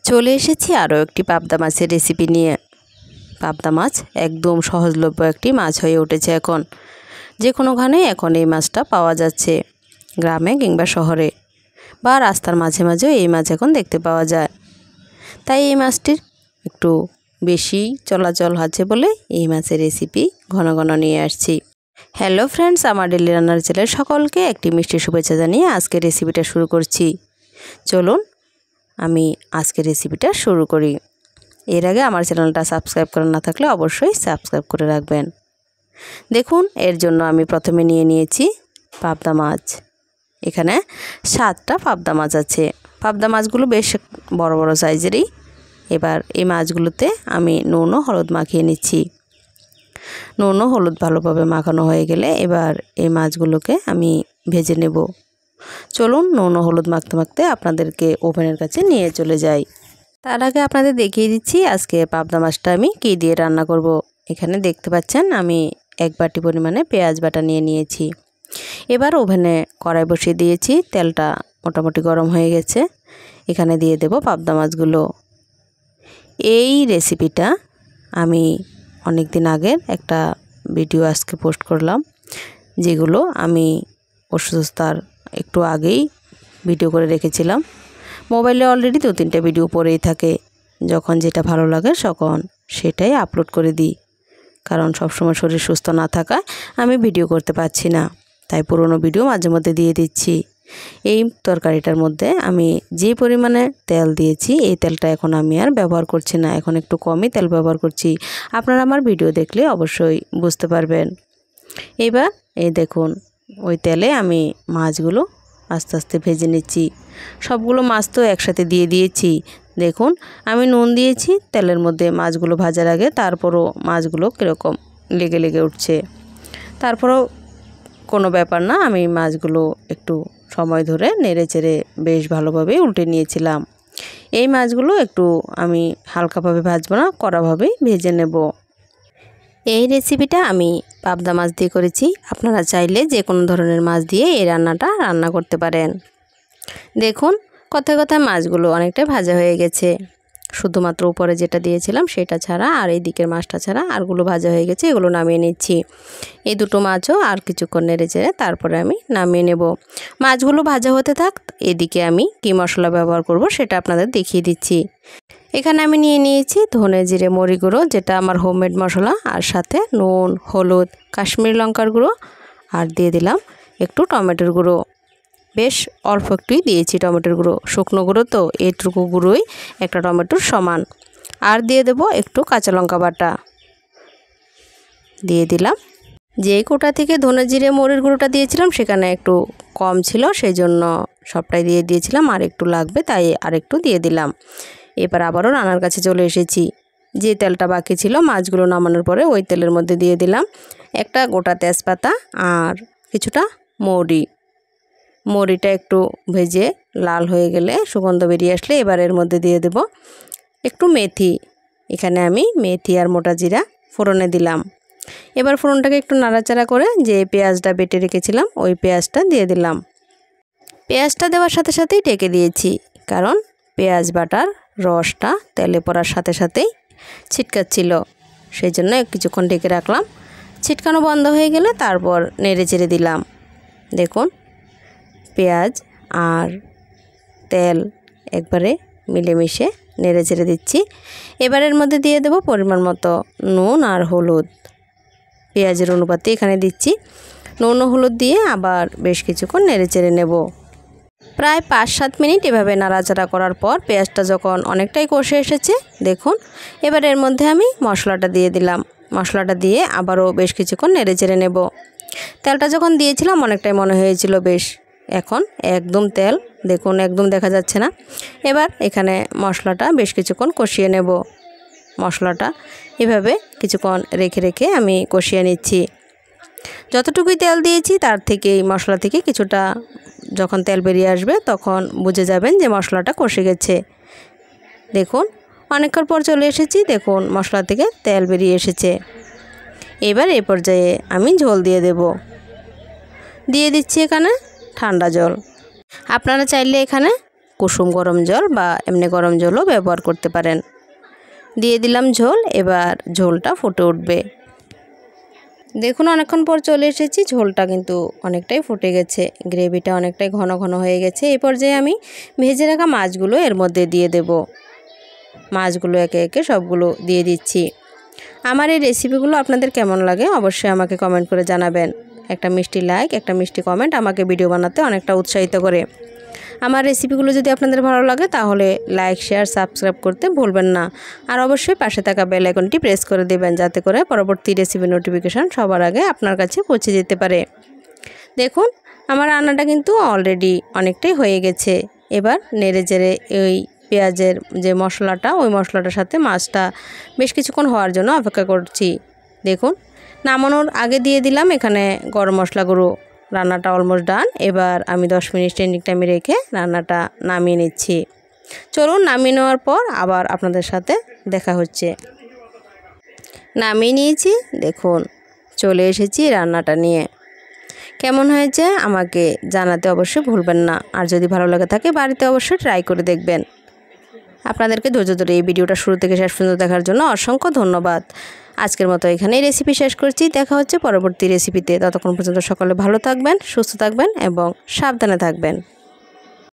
চলে এসেছি আরও একটি পাবদা মাছের রেসিপি নিয়ে। পাবদা মাছ একদম সহজলভ্য একটি মাছ হয়ে উঠেছে এখন। যে কোনোখানেই এখন এই মাছটা পাওয়া যাচ্ছে, গ্রামে কিংবা শহরে বা রাস্তার মাঝে মাঝেও এই মাছ এখন দেখতে পাওয়া যায়। তাই এই মাছটির একটু বেশি চলাচল আছে বলে এই মাছের রেসিপি ঘন ঘন নিয়ে আসছি। হ্যালো ফ্রেন্ডস, আমার ডেলি রান্নার চ্যানেলে সকলকে একটি মিষ্টি শুভেচ্ছা জানিয়ে আজকের রেসিপিটা শুরু করছি। চলুন আমি আজকের রেসিপিটা শুরু করি। এর আগে আমার চ্যানেলটা সাবস্ক্রাইব করা না থাকলে অবশ্যই সাবস্ক্রাইব করে রাখবেন। দেখুন, এর জন্য আমি প্রথমে নিয়ে নিয়েছি পাবদা মাছ। এখানে 7টা পাবদা মাছ আছে। পাবদা মাছগুলো বেশ বড় বড় সাইজেরই। এবার এই মাছগুলোতে আমি নুন ও হলুদ মাখিয়ে নিচ্ছি। নুন ও হলুদ ভালোভাবে মাখানো হয়ে গেলে এবার এই মাছগুলোকে আমি ভেজে নেব। চলুন নুন ও হলুদ মাখতে মাখতে আপনাদেরকে ওভেনের কাছে নিয়ে চলে যাই। তার আগে আপনাদের দেখিয়ে দিচ্ছি আজকে পাবদা মাছটা আমি কী দিয়ে রান্না করব। এখানে দেখতে পাচ্ছেন আমি 1 বাটি পরিমাণে পেঁয়াজ বাটা নিয়ে নিয়েছি। এবার ওভেনে কড়াই বসিয়ে দিয়েছি, তেলটা মোটামুটি গরম হয়ে গেছে। এখানে দিয়ে দেব পাবদা মাছগুলো। এই রেসিপিটা আমি অনেক দিন আগের একটা ভিডিও আজকে পোস্ট করলাম, যেগুলো আমি অসুস্থতার একটু আগেই ভিডিও করে রেখেছিলাম। মোবাইলে অলরেডি 2-3টা ভিডিও পড়েই থাকে, যখন যেটা ভালো লাগে তখন সেটাই আপলোড করে দিই। কারণ সবসময় শরীর সুস্থ না থাকায় আমি ভিডিও করতে পারছি না, তাই পুরনো ভিডিও মাঝে মধ্যে দিয়ে দিচ্ছি। এই তরকারিটার মধ্যে আমি যে পরিমাণে তেল দিয়েছি, এই তেলটা এখন আমি আর ব্যবহার করছি না, এখন একটু কমই তেল ব্যবহার করছি। আপনারা আমার ভিডিও দেখলে অবশ্যই বুঝতে পারবেন। এবার এই দেখুন, ওই তেলে আমি মাছগুলো আস্তে আস্তে ভেজে নিচ্ছি। সবগুলো মাছ তো একসাথে দিয়ে দিয়েছি। দেখুন, আমি নুন দিয়েছি তেলের মধ্যে মাছগুলো ভাজার আগে, তারপরও মাছগুলো কীরকম লেগে লেগে উঠছে। তারপরও কোনো ব্যাপার না, আমি মাছগুলো একটু সময় ধরে নেড়ে চেড়ে বেশ ভালোভাবে উল্টে নিয়েছিলাম। এই মাছগুলো একটু আমি হালকাভাবে ভাজবো না, কড়াভাবেই ভেজে নেব। এই রেসিপিটা আমি পাবদা মাছ দিয়ে করেছি। আপনারা চাইলে যে কোনো ধরনের মাছ দিয়ে এই রান্নাটা রান্না করতে পারেন। দেখুন, কথায় কথায় মাছগুলো অনেকটাই ভাজা হয়ে গেছে। শুধুমাত্র উপরে যেটা দিয়েছিলাম সেটা ছাড়া আর এই দিকের মাছটা ছাড়া আরগুলো ভাজা হয়ে গেছে। এগুলো নামিয়ে নিচ্ছি। এই দুটো মাছও আর কিছুক্ষণ নেড়ে চেড়ে তারপরে আমি নামিয়ে নেব। মাছগুলো ভাজা হতে থাক, এদিকে আমি কী মশলা ব্যবহার করব সেটা আপনাদের দেখিয়ে দিচ্ছি। এখানে আমি নিয়ে নিয়েছি ধনে জিরে মরি গুঁড়ো, যেটা আমার হোমমেড মশলা, আর সাথে নুন, হলুদ, কাশ্মীরি লঙ্কার গুঁড়ো, আর দিয়ে দিলাম একটু টমেটোর গুঁড়ো। বেশ অল্প একটুই দিয়েছি টমেটোর গুঁড়ো, শুকনো গুঁড়ো তো এইটুকু গুঁড়োই একটা টমেটোর সমান। আর দিয়ে দেব একটু কাঁচা লঙ্কা বাটা। দিয়ে দিলাম, যে কোটা থেকে ধনে জিরে মরির গুঁড়োটা দিয়েছিলাম সেখানে একটু কম ছিল, সেই জন্য সবটাই দিয়ে দিয়েছিলাম, আর একটু লাগবে তাই আর একটু দিয়ে দিলাম। এবার আবারও রান্নার কাছে চলে এসেছি। যে তেলটা বাকি ছিল মাছগুলো নামানোর পরে ওই তেলের মধ্যে দিয়ে দিলাম একটা গোটা তেজপাতা আর কিছুটা মৌরি। মৌরিটা একটু ভেজে লাল হয়ে গেলে, সুগন্ধ বেরিয়ে আসলে এবার এর মধ্যে দিয়ে দেব একটু মেথি। এখানে আমি মেথি আর মোটা জিরা ফোড়নে দিলাম। এবার ফোড়নটাকে একটু নাড়াচাড়া করে যে পেঁয়াজটা বেটে রেখেছিলাম ওই পেঁয়াজটা দিয়ে দিলাম। পেঁয়াজটা দেওয়ার সাথে সাথেই ঢেকে দিয়েছি, কারণ পেঁয়াজ বাটার রসটা তেলে পড়ার সাথে সাথেই ছিটকাচ্ছিল, সেই জন্য কিছুক্ষণ ঢেকে রাখলাম। ছিটকানো বন্ধ হয়ে গেলে তারপর নেড়ে চেড়ে দিলাম। দেখুন, পেঁয়াজ আর তেল একবারে মিলেমিশে নেড়ে চেড়ে দিচ্ছি। এবারের মধ্যে দিয়ে দেব পরিমাণ মতো নুন আর হলুদ। পেঁয়াজের অনুপাতে এখানে দিচ্ছি। নুন ও হলুদ দিয়ে আবার বেশ কিছুক্ষণ নেড়ে চেড়ে নেব। প্রায় 5-7 মিনিট এভাবে নাড়াচাড়া করার পর পেঁয়াজটা যখন অনেকটাই কষে এসেছে, দেখুন এবার এর মধ্যে আমি মশলাটা দিয়ে দিলাম। মশলাটা দিয়ে আবারও বেশ কিছুক্ষণ নেড়ে চেড়ে নেব। তেলটা যখন দিয়েছিলাম অনেকটাই মনে হয়েছিল বেশ, এখন একদম তেল দেখুন একদম দেখা যাচ্ছে না। এবার এখানে মশলাটা বেশ কিছুক্ষণ কষিয়ে নেব। মশলাটা এভাবে কিছুক্ষণ রেখে রেখে আমি কষিয়ে নিচ্ছি। যতটুকুই তেল দিয়েছি তার থেকে মশলা থেকে কিছুটা যখন তেল বেরিয়ে আসবে তখন বুঝে যাবেন যে মশলাটা কষে গেছে। দেখুন, অনেকক্ষণ পর চলে এসেছি, দেখুন মশলা থেকে তেল বেরিয়ে এসেছে। এবার এই পর্যায়ে আমি ঝোল দিয়ে দেব। দিয়ে দিচ্ছি এখানে ঠান্ডা জল। আপনারা চাইলে এখানে কুসুম গরম জল বা এমনি গরম জলও ব্যবহার করতে পারেন। দিয়ে দিলাম ঝোল। এবার ঝোলটা ফুটে উঠবে। দেখুন অনেকক্ষণ পর চলে এসেছি, ঝোলটা কিন্তু অনেকটাই ফুটে গেছে, গ্রেভিটা অনেকটাই ঘন ঘন হয়ে গেছে। এই পর্যায়ে আমি ভেজে রাখা মাছগুলো এর মধ্যে দিয়ে দেব। মাছগুলো একে একে সবগুলো দিয়ে দিচ্ছি। আমার এই রেসিপিগুলো আপনাদের কেমন লাগে অবশ্যই আমাকে কমেন্ট করে জানাবেন। একটা মিষ্টি লাইক, একটা মিষ্টি কমেন্ট আমাকে ভিডিও বানাতে অনেকটা উৎসাহিত করে। আমার রেসিপিগুলো যদি আপনাদের ভালো লাগে তাহলে লাইক, শেয়ার, সাবস্ক্রাইব করতে ভুলবেন না। আর অবশ্যই পাশে থাকা বেল আইকনটি প্রেস করে দেবেন, যাতে করে পরবর্তী রেসিপি নোটিফিকেশন সবার আগে আপনার কাছে পৌঁছে যেতে পারে। দেখুন আমার রান্নাটা কিন্তু অলরেডি অনেকটাই হয়ে গেছে। এবার নেড়ে চেড়ে ওই পেঁয়াজের যে মশলাটা, ওই মশলাটার সাথে মাছটা বেশ কিছুক্ষণ হওয়ার জন্য অপেক্ষা করছি। দেখুন নামানোর আগে দিয়ে দিলাম এখানে গরম মশলা গুঁড়ো। রান্নাটা অলমোস্ট ডান। এবার আমি 10 মিনিট স্ট্যান্ডিং টাইমে রেখে রান্নাটা নামিয়ে নিচ্ছি। চলুন নামিয়ে নেওয়ার পর আবার আপনাদের সাথে দেখা হচ্ছে। নামিয়ে নিয়েছি, দেখুন চলে এসেছি রান্নাটা নিয়ে। কেমন হয়েছে আমাকে জানাতে অবশ্যই ভুলবেন না। আর যদি ভালো লাগে থাকে বাড়িতে অবশ্যই ট্রাই করে দেখবেন। আপনাদেরকে ধৈর্য ধরে এই ভিডিওটা শুরু থেকে শেষ পর্যন্ত দেখার জন্য অসংখ্য ধন্যবাদ। আজকের মতো এখানেই রেসিপি শেষ করছি। দেখা হচ্ছে পরবর্তী রেসিপিতে। ততক্ষণ পর্যন্ত সকলে ভালো থাকবেন, সুস্থ থাকবেন এবং সাবধানে থাকবেন।